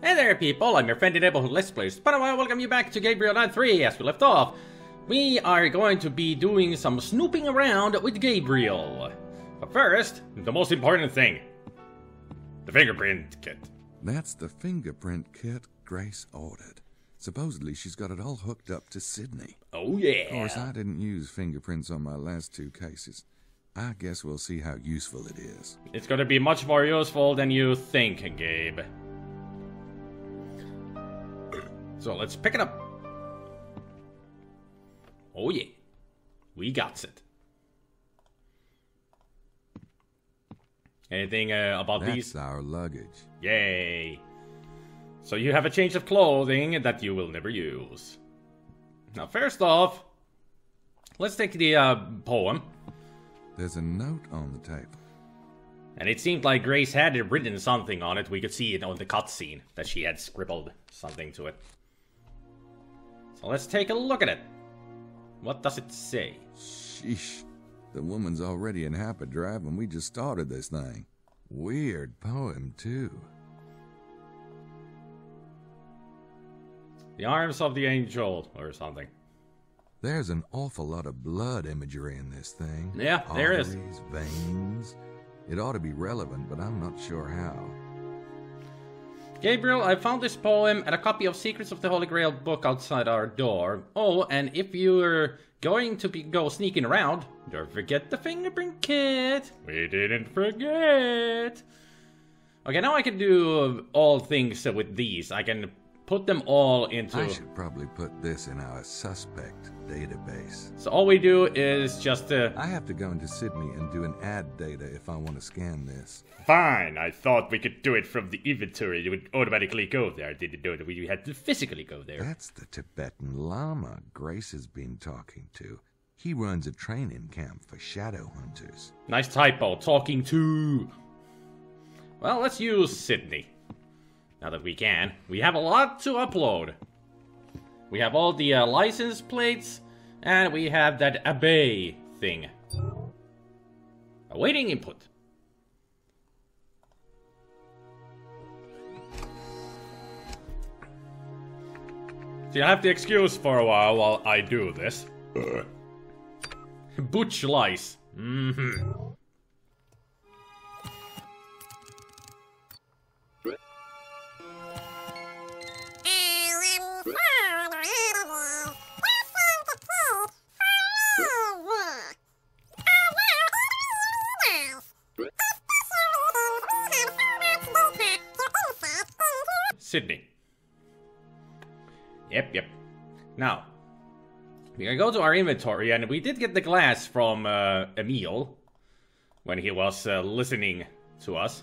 Hey there people, I'm your friendly neighborhood Let's Play SpiderMwa. I welcome you back to Gabriel 93 as we left off. We are going to be doing some snooping around with Gabriel. But first, the most important thing. The fingerprint kit. That's the fingerprint kit Grace ordered. Supposedly she's got it all hooked up to Sydney. Oh yeah. Of course, I didn't use fingerprints on my last two cases. I guess we'll see how useful it is. It's going to be much more useful than you think, Gabe. So let's pick it up. Oh yeah, we got it. Anything about these? That's our luggage. Yay. So you have a change of clothing that you will never use. Now first off, let's take the poem. There's a note on the table. And it seemed like Grace had written something on it. We could see it on the cutscene that she had scribbled something to it. So let's take a look at it. What does it say? Sheesh. The woman's already in hyperdrive and we just started this thing. Weird poem, too. The arms of the angel, or something. There's an awful lot of blood imagery in this thing. Yeah, there is. Arteries, veins. It ought to be relevant, but I'm not sure how. Gabriel, I found this poem and a copy of Secrets of the Holy Grail book outside our door. Oh, and if you're going to go sneaking around, don't forget the fingerprint kit. We didn't forget. Okay, now I can do all things with these. I can put them all into... I should probably put this in our suspect database. So all we do is just... I have to go into Sydney and do an ad data if I want to scan this. Fine, I thought we could do it from the inventory. It would automatically go there. I didn't know that we had to physically go there. That's the Tibetan Lama Grace has been talking to. He runs a training camp for shadow hunters. Nice typo, talking to... Well, let's use Sydney. Now that we can. We have a lot to upload. We have all the license plates, and we have that Abbey thing. Awaiting input. So you'll have to excuse for a while I do this. Butch lice. Mm-hmm. Sydney. Yep. Now, we're gonna go to our inventory, and we did get the glass from Emil when he was listening to us.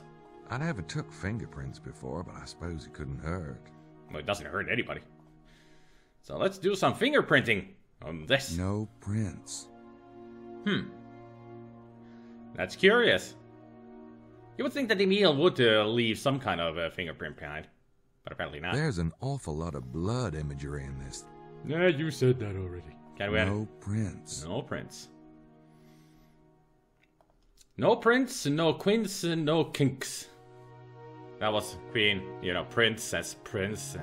I never took fingerprints before, but I suppose it couldn't hurt. Well, it doesn't hurt anybody. So let's do some fingerprinting on this. No prints. That's curious. You would think that Emil would leave some kind of fingerprint behind. But apparently not. There's an awful lot of blood imagery in this. Yeah, you said that already. Can we No prints. No prints. No prints, no quints, no kinks. That was Queen, you know, Princess, Prince.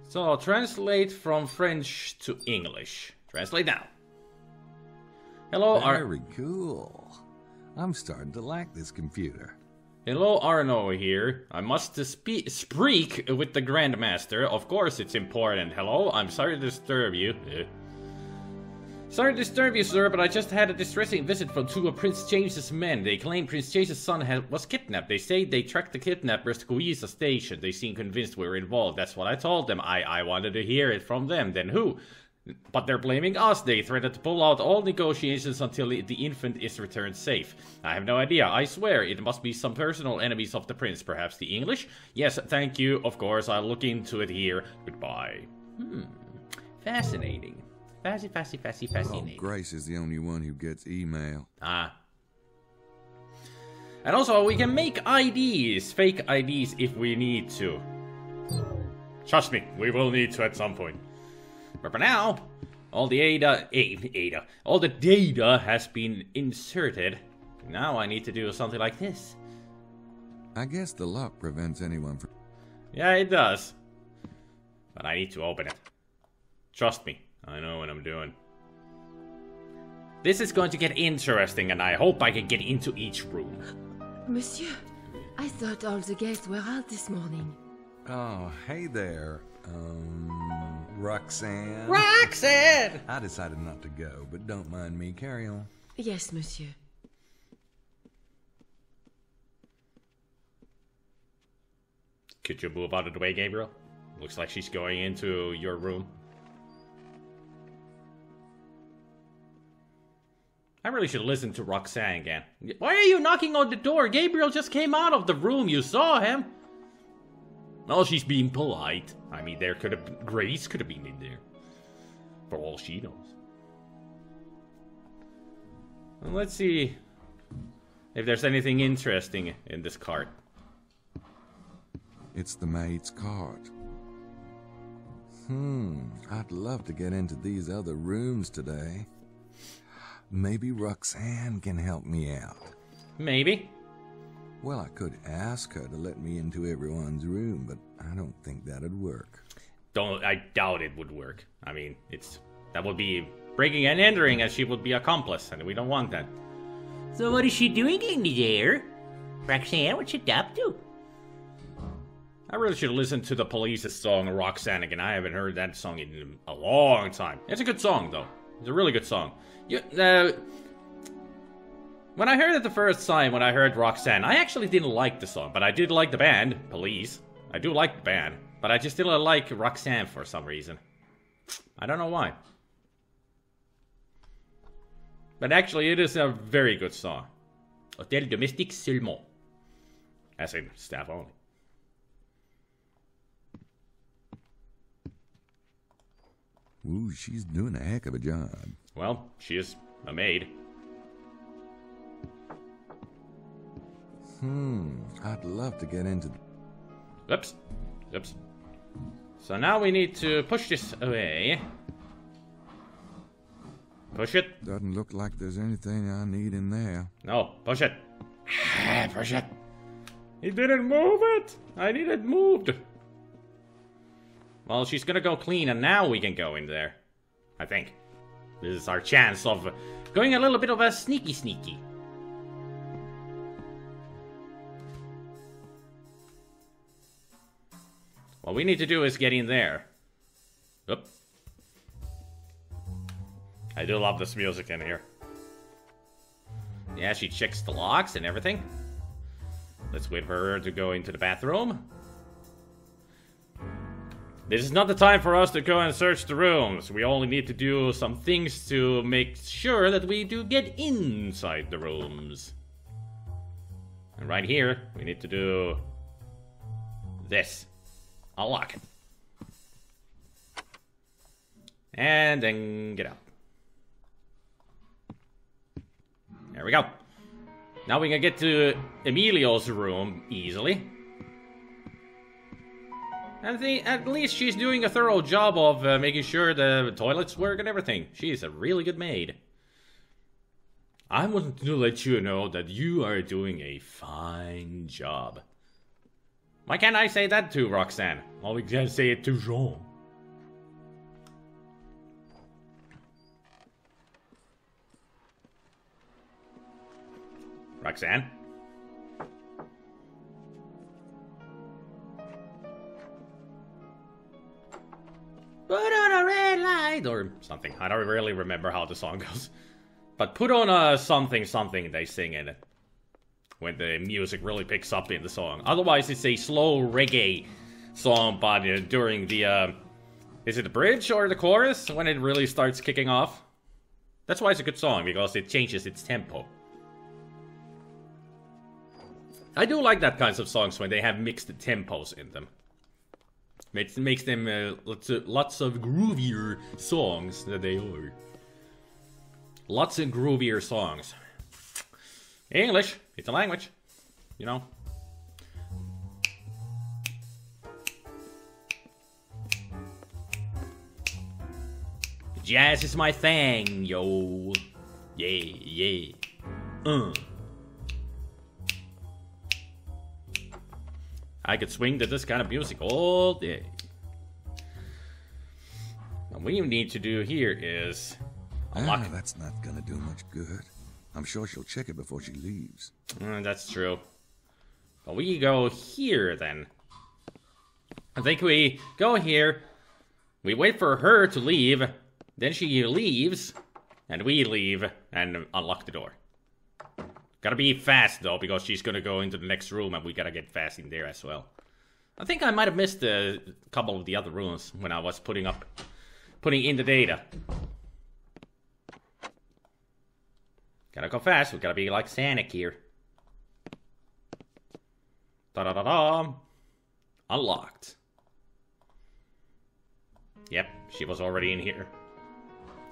So, translate from French to English. Translate now. Hello, Very cool. I'm starting to like this computer. Hello, Arno here. I must speak with the Grandmaster. Of course it's important. Hello, I'm sorry to disturb you. Sorry to disturb you, sir, but I just had a distressing visit from two of Prince James's men. They claim Prince James's son was kidnapped. They say they tracked the kidnappers to Guisa Station. They seem convinced we were involved. That's what I told them. I wanted to hear it from them. Then who? But they're blaming us. They threatened to pull out all negotiations until the infant is returned safe. I have no idea. I swear it must be some personal enemies of the prince. Perhaps the English? Yes, thank you. Of course, I'll look into it here. Goodbye. Fascinating. Fascinating. Oh, Grace is the only one who gets email. Ah. And also, we can make IDs. Fake IDs if we need to. Trust me, we will need to at some point. But for now, all the data has been inserted. Now I need to do something like this. I guess the lock prevents anyone from... Yeah, it does. But I need to open it. Trust me, I know what I'm doing. This is going to get interesting, and I hope I can get into each room. Monsieur, I thought all the gates were out this morning. Oh, hey there. Roxanne? Roxanne! I decided not to go, but don't mind me. Carry on. Yes, monsieur. Could you move out of the way, Gabriel? Looks like she's going into your room. I really should listen to Roxanne again. Why are you knocking on the door? Gabriel just came out of the room. You saw him. Oh, she's being polite. I mean, there could have been... Grace could have been in there. For all she knows. Well, let's see if there's anything interesting in this cart. It's the maid's cart. I'd love to get into these other rooms today. Maybe Roxanne can help me out. Maybe. Well, I could ask her to let me into everyone's room, but I don't think that'd work. I doubt it would work. I mean, that would be breaking and entering, as she would be accomplice, and we don't want that. So what is she doing in there? Roxanne, what's she up to? I really should listen to the Police's song, Roxanne, again. I haven't heard that song in a long time. It's a good song, though. It's a really good song. When I heard it the first time, when I heard Roxanne, I actually didn't like the song, but I did like the band, Police. I do like the band, but I just didn't like Roxanne for some reason. I don't know why. But actually, it is a very good song. Hôtel domestique seulement. As in, staff only. Ooh, she's doing a heck of a job. Well, she is a maid. I'd love to get into... Oops. So now we need to push this away. Push it. Doesn't look like there's anything I need in there. No, push it. Push it. He didn't move it. I need it moved. Well, she's gonna go clean, and now we can go in there. I think. This is our chance of going a little bit of a sneaky. What we need to do is get in there. Oop. I do love this music in here. Yeah, she checks the locks and everything. Let's wait for her to go into the bathroom. This is not the time for us to go and search the rooms. We only need to do some things to make sure that we do get inside the rooms. And right here, we need to do this. Unlock it. And then get out. There we go. Now we can get to Emilio's room easily. And at least she's doing a thorough job of making sure the toilets work and everything. She's a really good maid. I want to let you know that you are doing a fine job. Why can't I say that to Roxanne? Well, we can say it to Jean. Roxanne? Put on a red light, or something. I don't really remember how the song goes. But put on a something they sing in it. When the music really picks up in the song. Otherwise, it's a slow reggae song, but during the, is it the bridge or the chorus? When it really starts kicking off. That's why it's a good song, because it changes its tempo. I do like that kinds of songs when they have mixed tempos in them. It makes them lots of groovier songs than they are. Lots of groovier songs. English, it's a language, you know. Jazz is my thing, yo. Yeah. I could swing to this kind of music all day. What we need to do here is unlock. That's not gonna do much good. I'm sure she'll check it before she leaves. That's true. But we go here then. I think we go here. We wait for her to leave. Then she leaves. And we leave and unlock the door. Gotta be fast though, because she's gonna go into the next room and we gotta get fast in there as well. I think I might have missed a couple of the other rooms when I was putting in the data. Gotta go fast, we gotta be like Sonic here. Da-da-da-da. Unlocked. Yep, she was already in here.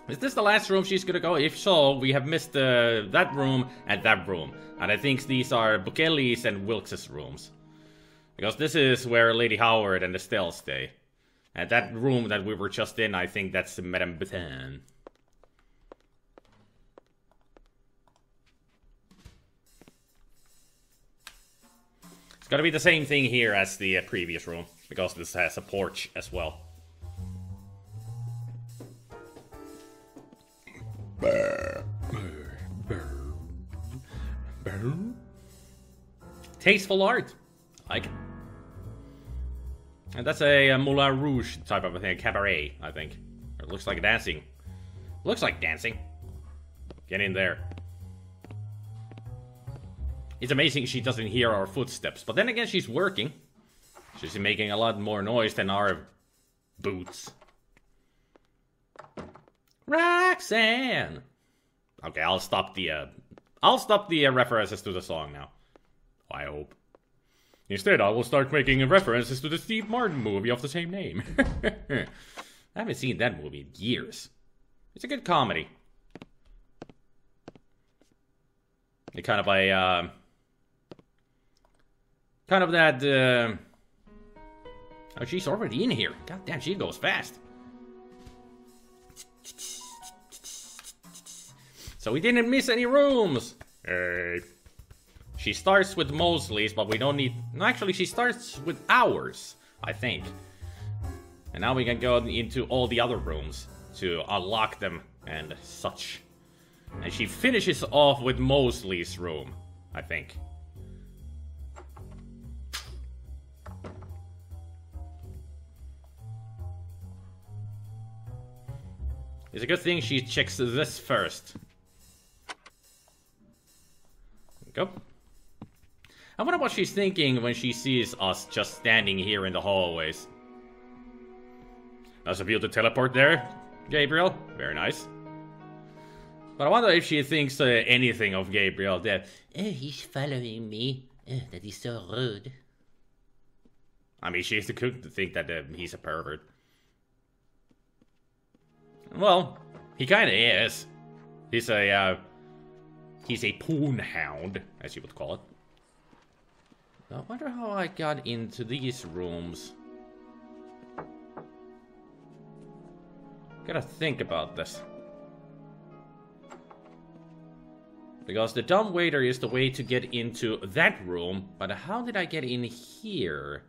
Is this the last room she's gonna go? If so, we have missed that room and that room. And I think these are Bukelli's and Wilkes' rooms. Because this is where Lady Howard and Estelle stay. And that room that we were just in, I think that's Madame Bethune. It's gotta be the same thing here as the previous room. Because this has a porch as well. Tasteful art. I like it. And that's a Moulin Rouge type of a thing, a cabaret, I think. It looks like dancing. Looks like dancing. Get in there. It's amazing she doesn't hear our footsteps. But then again, she's working. She's making a lot more noise than our boots. Roxanne! Okay, I'll stop the references to the song now. I hope. Instead, I will start making references to the Steve Martin movie of the same name. I haven't seen that movie in years. It's a good comedy. It's kind of a, kind of that, oh, she's already in here. God damn, she goes fast. So we didn't miss any rooms. She starts with Mosley's, but we don't need... No, actually, she starts with ours, I think. And now we can go into all the other rooms to unlock them and such. And she finishes off with Mosley's room, I think. It's a good thing she checks this first. Go. I wonder what she's thinking when she sees us just standing here in the hallways. Nice of you to teleport there, Gabriel. Very nice. But I wonder if she thinks anything of Gabriel. That he's following me. That is so rude. I mean, she's the cook to think that he's a pervert. Well, he kind of is. He's a poon hound, as you would call it. I wonder how I got into these rooms. Gotta think about this. Because the dumbwaiter is the way to get into that room, but how did I get in here?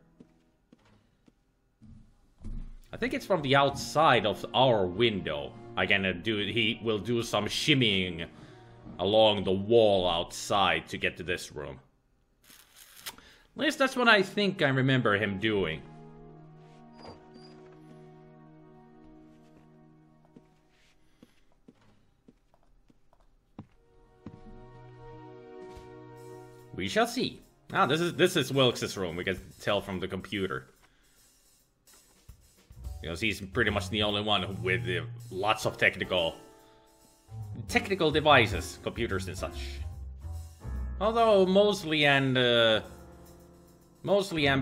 I think it's from the outside of our window. He will do some shimmying along the wall outside to get to this room. At least that's what I think I remember him doing. We shall see. Ah, this is Wilkes' room. We can tell from the computer. Because he's pretty much the only one with lots of technical devices, computers and such. Although Mosley and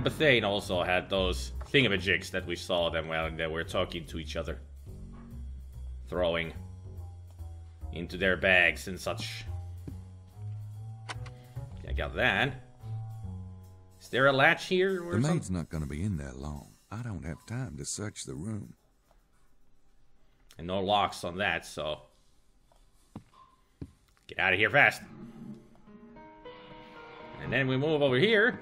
Bethune also had those thingamajigs that we saw them when they were talking to each other. Throwing into their bags and such. I got that. Is there a latch here or something? The maid's not gonna be in there long. I don't have time to search the room. And no locks on that, so... Get out of here fast. And then we move over here.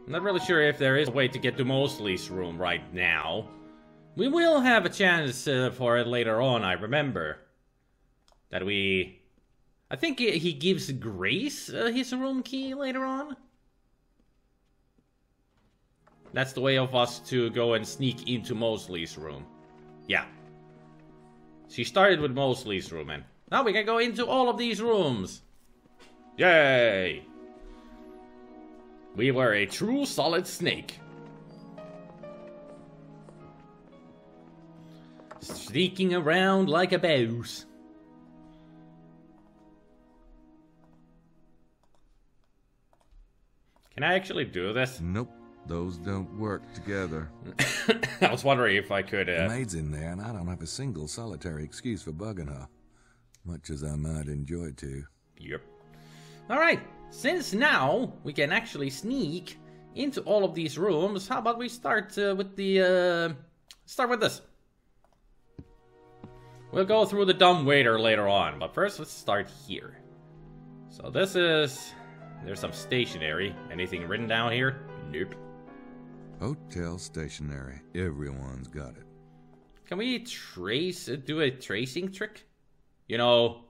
I'm not really sure if there is a way to get to Mosley's room right now. We will have a chance for it later on, I remember. That we... I think he gives Grace his room key later on. That's the way of us to go and sneak into Mosley's room. Yeah. She started with Mosley's room, and now we can go into all of these rooms. Yay! We were a true solid snake. Sneaking around like a mouse. Can I actually do this? Nope, those don't work together. I was wondering if I could... The maid's in there, and I don't have a single solitary excuse for bugging her. Much as I might enjoy to. Yep. Alright, since now we can actually sneak into all of these rooms, how about we start with the... start with this. We'll go through the dumb waiter later on, but first let's start here. So this is... There's some stationery. Anything written down here? Nope. Hotel stationery. Everyone's got it. Can we do a tracing trick? You know,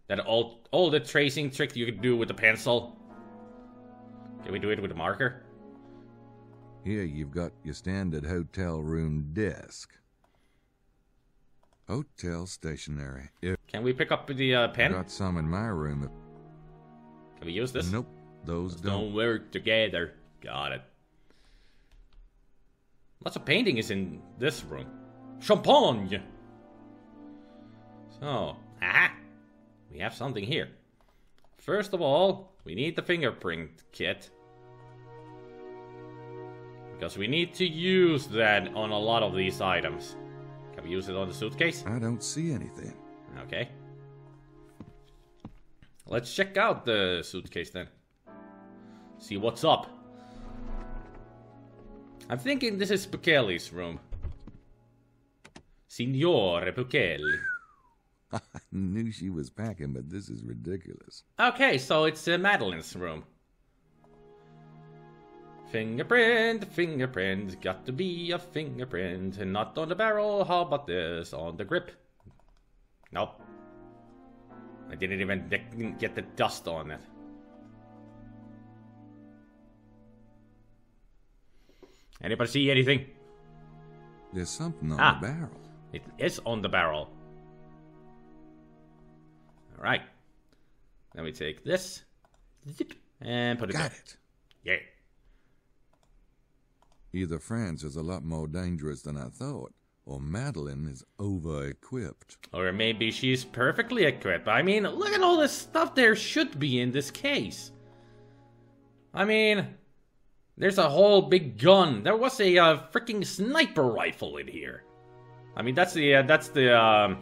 that old tracing trick you could do with the pencil. Can we do it with a marker? Here you've got your standard hotel room desk. Hotel stationery. Can we pick up the pen? Got some in my room. Can we use this? Nope, those don't work together. Got it. Lots of painting is in this room. Champagne! So, aha! We have something here. First of all, we need the fingerprint kit. Because we need to use that on a lot of these items. Can we use it on the suitcase? I don't see anything. Okay. Let's check out the suitcase then. See what's up. I'm thinking this is Bukele's room. Signore Bukele. I knew she was packing, but this is ridiculous. Okay, so it's Madeline's room. Fingerprint, got to be a fingerprint. And not on the barrel, how about this? On the grip. Nope. I didn't even get the dust on it. Anybody see anything? There's something on the barrel. It is on the barrel. Alright. Then we take this. Zip, and put it Got there. it. Yeah. Either France is a lot more dangerous than I thought, or Madeline is over-equipped. Or maybe she's perfectly equipped. I mean, look at all the stuff there should be in this case. I mean, there's a whole big gun. There was a freaking sniper rifle in here. I mean, that's the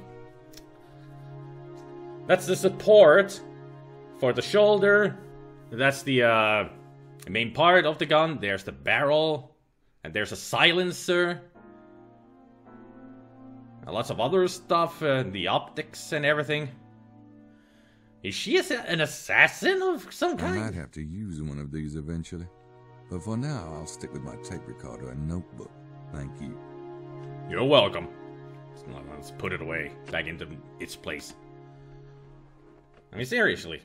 support for the shoulder. That's the main part of the gun. There's the barrel. And there's a silencer. And lots of other stuff. The optics and everything. Is she an assassin of some kind? I might have to use one of these eventually. But for now, I'll stick with my tape recorder and notebook. Thank you. You're welcome. Let's put it away. Back into its place. I mean, seriously.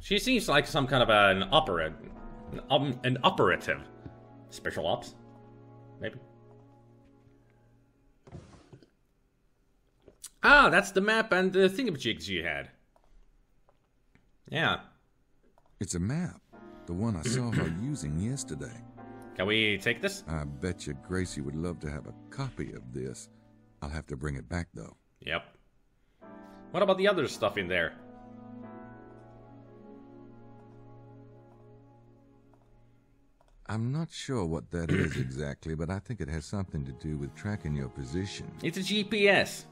She seems like some kind of an operative. Special ops? Maybe? Ah, that's the map and the thingamajigs you had. Yeah. It's a map. The one I saw her using yesterday. Can we take this? I bet you Gracie would love to have a copy of this. I'll have to bring it back, though. Yep. What about the other stuff in there? I'm not sure what that is exactly, but I think it has something to do with tracking your position. It's a GPS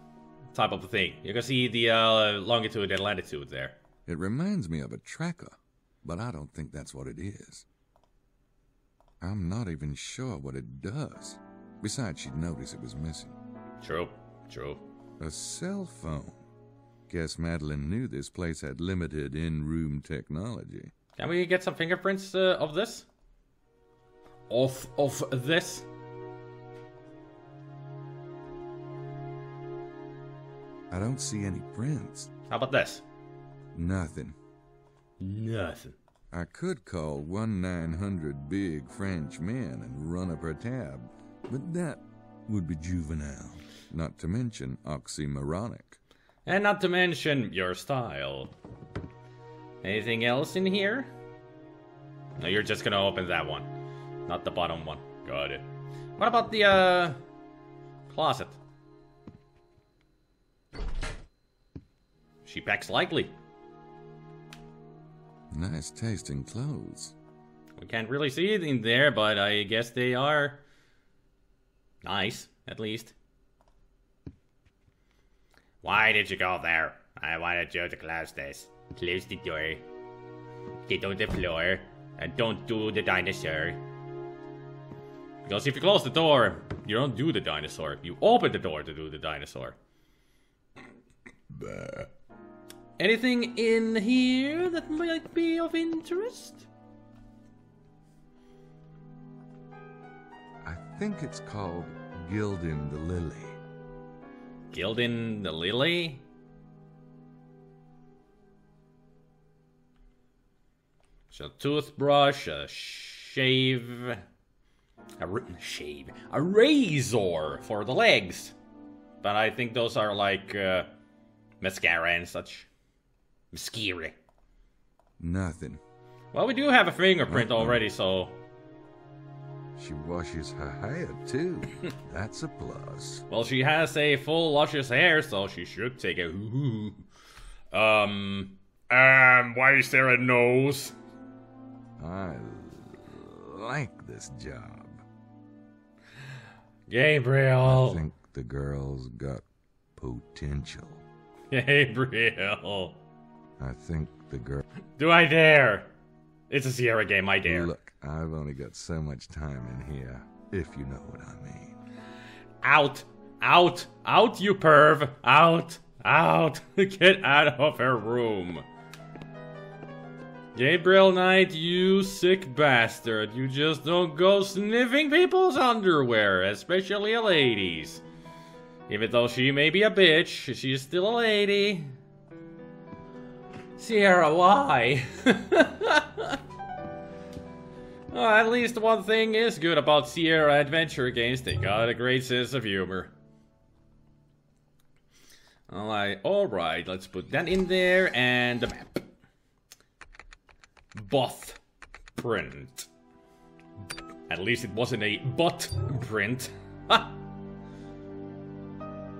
type of thing. You can see the longitude and latitude there. It reminds me of a tracker, but I don't think that's what it is. I'm not even sure what it does. Besides, she'd notice it was missing. True, true. A cell phone. Guess Madeline knew this place had limited in-room technology. Can we get some fingerprints of this? of this. I don't see any prints. How about this? Nothing. Nothing. I could call 1-900 big French men and run up her tab, but that would be juvenile, not to mention oxymoronic. And not to mention your style. Anything else in here? No, you're just gonna open that one. Not the bottom one. Got it. What about the, closet? She packs lightly. Nice tasting clothes. We can't really see it in there, but I guess they are nice, at least. Why did you go there? I wanted you to close this. Close the door. Get on the floor. And don't do the dinosaur. Because if you close the door, you don't do the dinosaur. You open the door to do the dinosaur. Bah. Anything in here that might be of interest? I think it's called Gilding the Lily. Gilding the Lily? So toothbrush, a shave, a razor for the legs. But I think those are like mascara and such. Mascara. Nothing. Well, we do have a fingerprint already, so... She washes her hair, too. That's a plus. Well, she has a full luscious hair, so she should take a... why is there a nose? I like this job. Gabriel. I think the girl's got potential. Gabriel. I think the girl... Do I dare? It's a Sierra game, I dare. Look, I've only got so much time in here, if you know what I mean. Out! Out! Out, you perv! Out! Out! Get out of her room! Gabriel Knight, you sick bastard. You just don't go sniffing people's underwear, especially a lady's. Even though she may be a bitch, she's still a lady. Sierra, why? Well, at least one thing is good about Sierra adventure games. They got a great sense of humor. Alright, let's put that in there, and the map. Both print. At least it wasn't a butt print. Ha!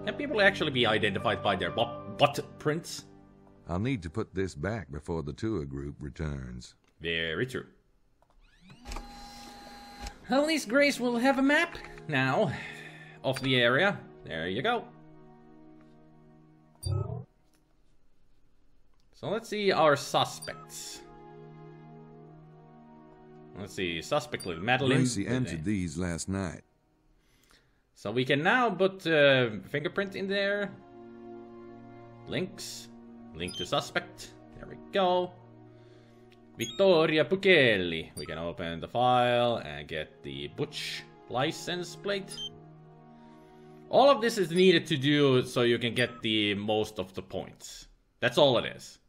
Can people actually be identified by their butt prints? I'll need to put this back before the tour group returns. Very true. At least Grace will have a map now of the area. There you go. So let's see our suspects. Let's see, suspect with Madeline. Gracie entered these last night. So we can now put fingerprint in there. Links. Link to suspect. There we go. Vittoria Puchelli. We can open the file and get the Butch license plate. All of this is needed to do so you can get the most of the points. That's all it is.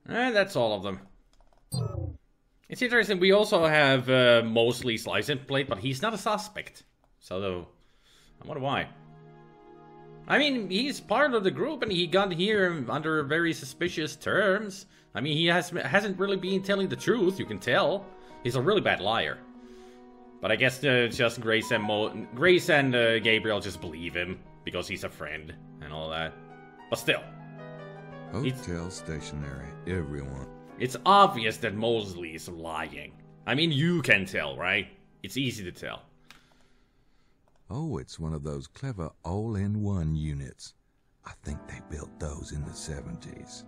And that's all of them. It's interesting, we also have Mosley's license plate, but he's not a suspect. So, I wonder why. I mean, he's part of the group and he got here under very suspicious terms. I mean, he hasn't really been telling the truth, you can tell. He's a really bad liar. But I guess just Grace and Gabriel just believe him because he's a friend and all that. But still. Hotel stationery, everyone. It's obvious that Mosley is lying. I mean, you can tell, right? It's easy to tell. Oh, it's one of those clever all-in-one units. I think they built those in the 70s.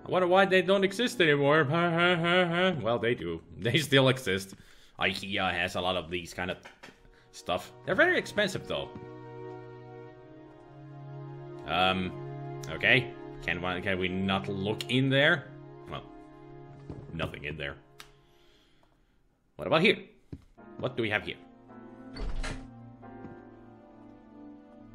I wonder why they don't exist anymore. Well, they do. They still exist. IKEA has a lot of these kind of stuff. They're very expensive, though. Okay. Can we not look in there? Well, nothing in there. What about here? What do we have here?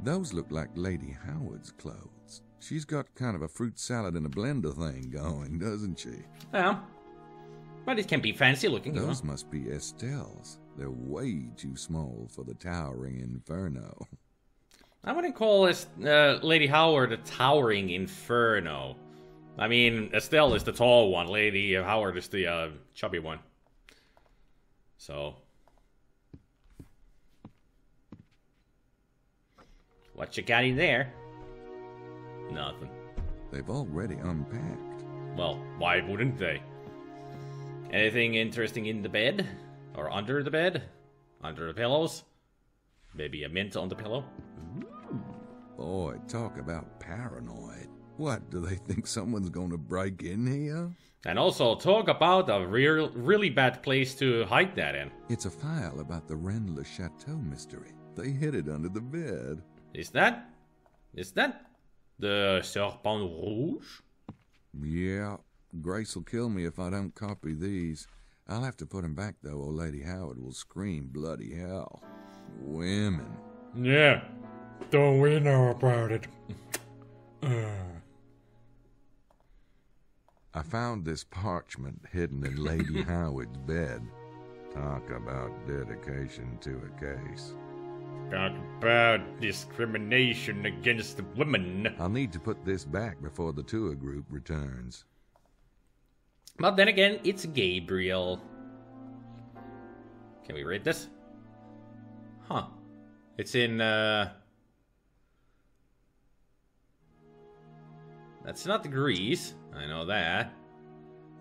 Those look like Lady Howard's clothes. She's got kind of a fruit salad in a blender thing going, doesn't she? Yeah. But it can be fancy looking. Those must be Estelle's. They're way too small for the towering inferno. I wouldn't call Lady Howard a towering inferno. I mean, Estelle is the tall one. Lady Howard is the chubby one. So, what you got in there? Nothing. They've already unpacked. Well, why wouldn't they? Anything interesting in the bed? Or under the bed? Under the pillows? Maybe a mint on the pillow? Boy, talk about paranoid. What, do they think someone's gonna break in here? And also, talk about a really bad place to hide that in. It's a file about the Rennes Chateau mystery. They hid it under the bed. Is that the Serpent Rouge? Yeah, Grace will kill me if I don't copy these. I'll have to put them back, though, or Lady Howard will scream bloody hell. Women. Yeah, don't we know about it? I found this parchment hidden in Lady Howard's bed. Talk about dedication to a case. Talk about discrimination against women. I'll need to put this back before the tour group returns. But then again, it's Gabriel. Can we read this? Huh. It's in, That's not Greece, I know that.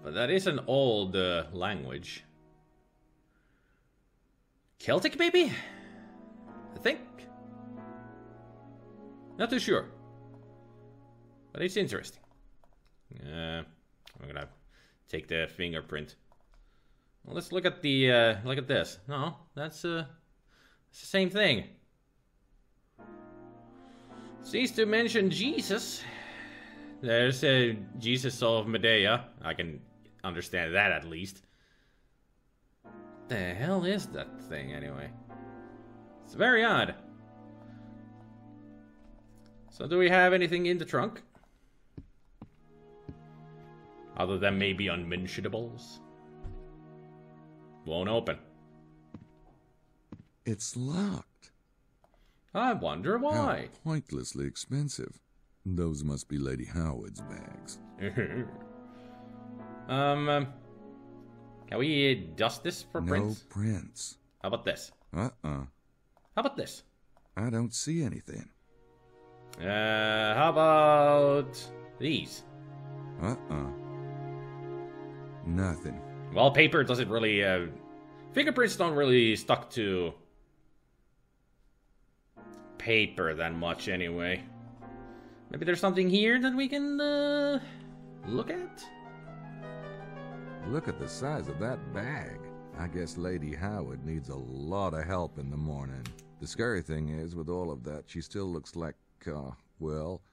But that is an old language. Celtic, maybe? I think. Not too sure. But it's interesting. I'm gonna take the fingerprint. Well, let's look at the, look at this. No, it's the same thing. Seems to mention Jesus. There's a Jesus of Medea. I can understand that at least. The hell is that thing anyway? It's very odd. So do we have anything in the trunk? Other than maybe unmentionables? Won't open. It's locked. I wonder why. How pointlessly expensive. Those must be Lady Howard's bags. Can we dust this for prints? No prints. How about this? How about this? I don't see anything. How about these? Nothing. Well, paper doesn't really, fingerprints don't really stuck to paper that much anyway. Maybe there's something here that we can, look at? Look at the size of that bag. I guess Lady Howard needs a lot of help in the morning. The scary thing is, with all of that, she still looks like, well,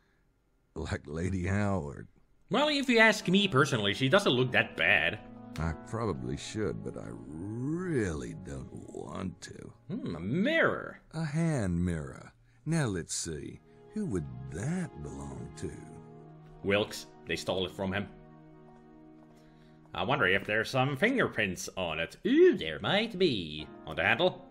like Lady Howard. Well, if you ask me personally, she doesn't look that bad. I probably should, but I really don't want to. A mirror. A hand mirror. Now let's see. Who would that belong to? Wilkes. They stole it from him. I wonder if there's some fingerprints on it. Ooh, there might be. On the handle?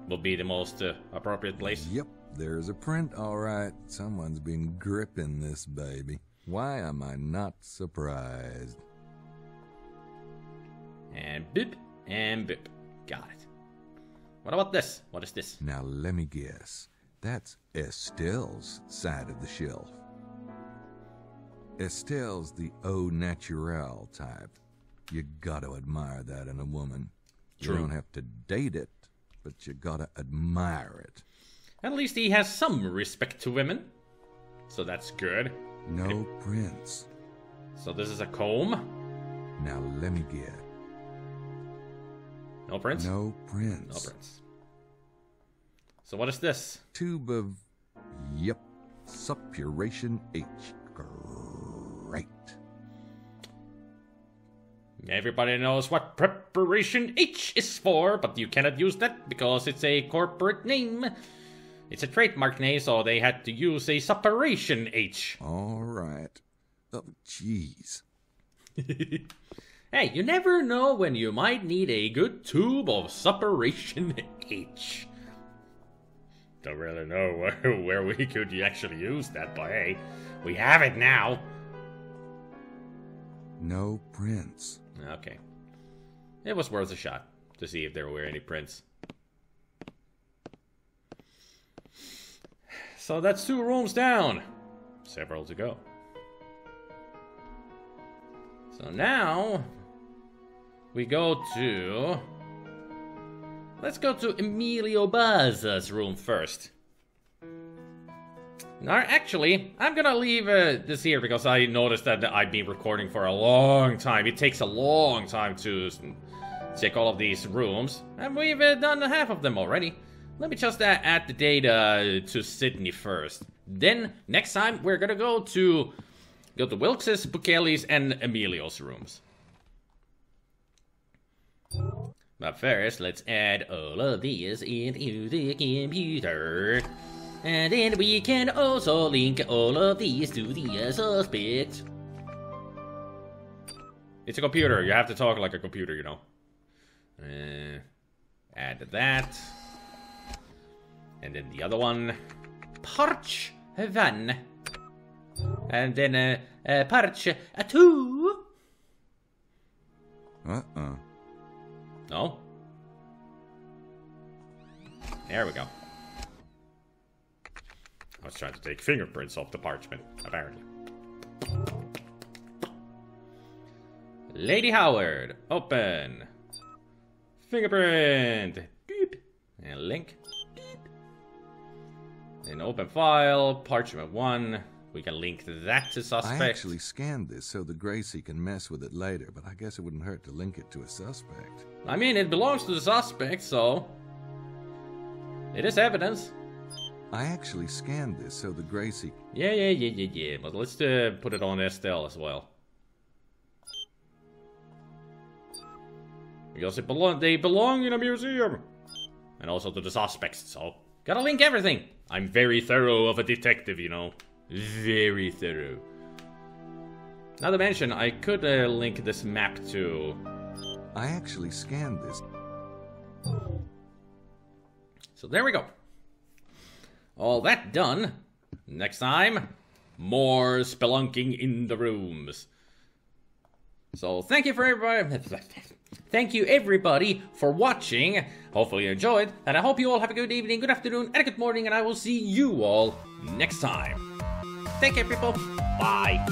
Will be the most appropriate place. Yep, there's a print, all right. Someone's been gripping this baby. Why am I not surprised? And boop, and boop. Got it. What about this? What is this? Now let me guess. That's Estelle's side of the shelf. Estelle's the au naturel type. You gotta admire that in a woman. True. You don't have to date it, but you gotta admire it. At least he has some respect to women. So that's good. No prints. So this is a comb? Now let me get. No prints? No prints. No prints. So what is this? Tube of, yep, suppuration H. Great. Everybody knows what Preparation H is for, but you cannot use that because it's a corporate name. It's a trademark name, so they had to use a Supperation H. All right. Oh, jeez. Hey, you never know when you might need a good tube of Supperation H. Don't really know where we could actually use that, but hey, we have it now. No prints. Okay. It was worth a shot to see if there were any prints. So that's 2 rooms down. Several to go. So now we go to... Let's go to Emilio Baza's room first. Now, actually, I'm gonna leave this here because I noticed that I've been recording for a long time. It takes a long time to check all of these rooms, and we've done half of them already. Let me just add the data to Sydney first. Then, next time, we're gonna go to Wilkes's, Bukele's, and Emilio's rooms. But first, let's add all of these into the computer. And then we can also link all of these to the suspect. It's a computer, you have to talk like a computer, you know. Add that. And then the other one. Parch 1. And then Parch 2. No? There we go. I was trying to take fingerprints off the parchment, apparently. Lady Howard, open. Fingerprint. Beep. And link. Beep. Then open file, parchment 1. We can link that to suspect. I actually scanned this so the Gracie can mess with it later, but I guess it wouldn't hurt to link it to a suspect. I mean, it belongs to the suspect, so... It is evidence. I actually scanned this so the Gracie... Yeah. But let's put it on Estelle as well. Because they belong in a museum. And also to the suspects, so... Gotta link everything. I'm very thorough of a detective, you know. Very thorough. Not to mention, I could link this map to... I actually scanned this. So there we go. All that done. Next time, more spelunking in the rooms. So thank you for everybody. Thank you everybody for watching. Hopefully you enjoyed, and I hope you all have a good evening, good afternoon, and a good morning, and I will see you all next time. Take care, people. Bye.